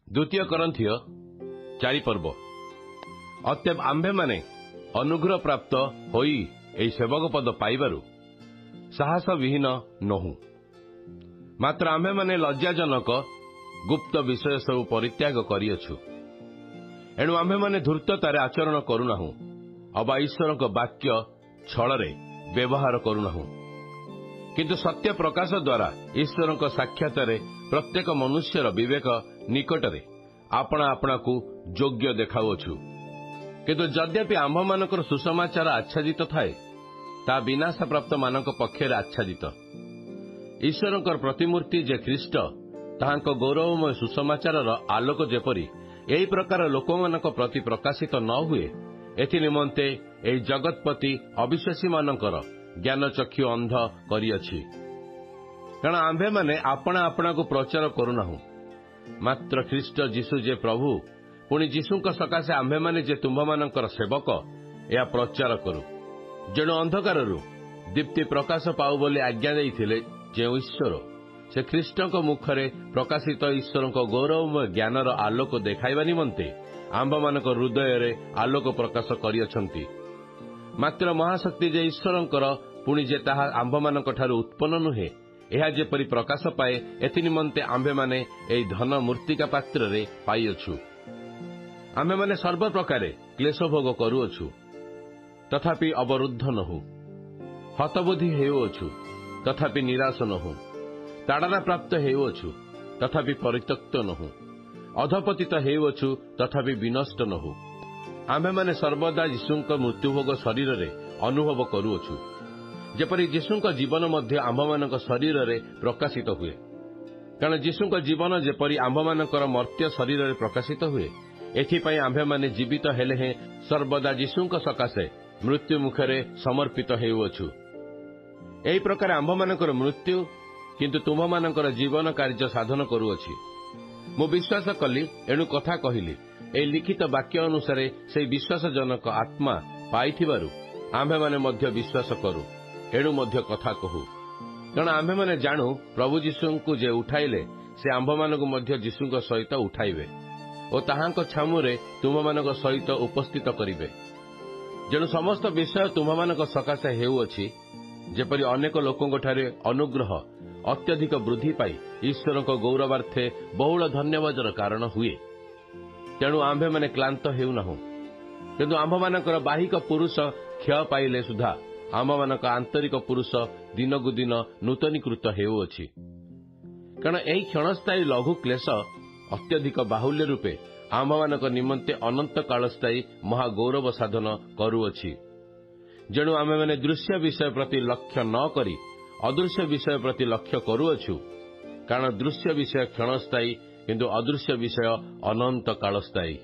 द्वितीय करंथिय 4 पर्व अतएव आम्भे माने अनुग्रह प्राप्त होई एई सेवक पद पाइबारु साहस विहीन नहु, मात्र आम्भे माने लज्जाजनक गुप्त विषय सब परित्याग करियछु। एणु आम्भे माने धूर्ततारे आचरण करुनाहु, अबा ईश्वरक वाक्य छଳରେ व्यवहार करुनाहु, किंतु सत्य प्रकाश द्वारा ईश्वरक साक्षातरे प्रत्येक मनुष्यर विवेक निकटरे आपणा आपणाकु योग्य देखाउछु। किंतु यद्यपि आम्भमानकर सुसमाचार आच्छादित थाए, ता विनाश प्राप्त मानक पक्षरे आच्छादित। ईश्वरकर प्रतिमूर्ति जे ख्रीष्ट ताहांक गौरवमय सुसमाचारर आलोक जेपरि एही प्रकार लोकमानक प्रति प्रकाशित न हुए, एथि निमन्ते एही जगतपति अविश्वासी मानकर ज्ञान चक्षु अंध करियछि। कारण आम्भे माने आपणा आपणाकु प्रचार करुनाहु, मात्र ख्रीष्ट जीशु जे प्रभु, पुणी जीशुंक सकाशे आम्भे माने जे तुम्भमानकर सेवक या प्रचार करू। जेणु अंधकारु दीप्ति प्रकाश पाऊ बोली आज्ञा देइथिले जे ईश्वर, से ख्रीष्टक मुखरे प्रकाशित ईश्वरक गौरवमय ज्ञानर आलोक देखाइबा निमन्ते आम्भमानक हृदय आलोक प्रकाश करियछन्ति। मात्र महाशक्ति जे ईश्वरंकर पुणी जे ताहा आम्भमानक ठारु उत्पन्न नुहे, एहा जेपरि प्रकाश पाए, एथि निमन्ते आम्भे माने एई धन मूर्तिका पात्र रे पाइयछु। आम्भे माने सर्व प्रकारे क्लेश भोग करुअछु, तथापि अवरुद्ध नहु। हतबुद्धि हेउअछु, तथापि निराश नहु। ताड़ना प्राप्त हेउअछु, तथापि परित्यक्त नहु। अधपतित हेउअछु, तथापि विनष्ट नहु। आम्भे माने सर्वदा यीशुंक मृत्युभोग शरीर रे अनुभव करुअछु, जेपरि यीशुंक जीवन मध्य आम्भमानक शरीर रे प्रकाशित हुए। कारण यीशुंक जीवन जेपरि आम्भमानकर मर्त्य शरीर रे प्रकाशित हुए, एथिपाई आम्भे माने जीवित हेले हे सर्वदा यीशुंक सकाशे मृत्यु मुखरे समर्पित हेउअछु। एही प्रकार आम्भमानकर मृत्यु किंतु तुम्भमानकर जीवन कार्य साधन करुअछि। मु विश्वास कली, एणु कथा कहिली। ए लिखित वाक्य अनुसार से विश्वासजनक आत्मा पाइथिबारु आम्भे माने मध्य विश्वास करू, एणु मध्य कथा कहू। कारण आम्भे माने जाणु प्रभु जीशुंकु जे उठाइले, से आम्भमानकु मध्य जीशुंक सहित उठाइबे और ताहांक छामुरे तुम्भमानक सहित उपस्थित करिबे। जेणु समस्त विषय तुम्भमानक सकाशे हेउअछि, जेपरि अनेक लोकंक ठारे अनुग्रह अत्यधिक वृद्धि पाई ईश्वरक गौरवार्थे बहुल धन्यवादर कारण हुए। तेणु आम्भे माने क्लांत हेउनाहु, किंतु आम्भमानकर बाहिक पुरुष क्षय पाइले सुधा आम्भमानक आंतरिक पुरुष दिनकु दिन नूतनीकृत हेउअछि। कारण एही क्षणस्थायी लघु क्लेश अत्यधिक बाहुल्य रूपे आम्भमानक निमंते अनंत कालस्थायी महागौरव साधन करुअछि। जेणु आम्भे माने दृश्य विषय प्रति लक्ष्य न करी अदृश्य विषय प्रति लक्ष्य करुअछु। कारण दृश्य विषय क्षणस्थायी, किंतु अदृश्य विषय अनंत कालस्थायी।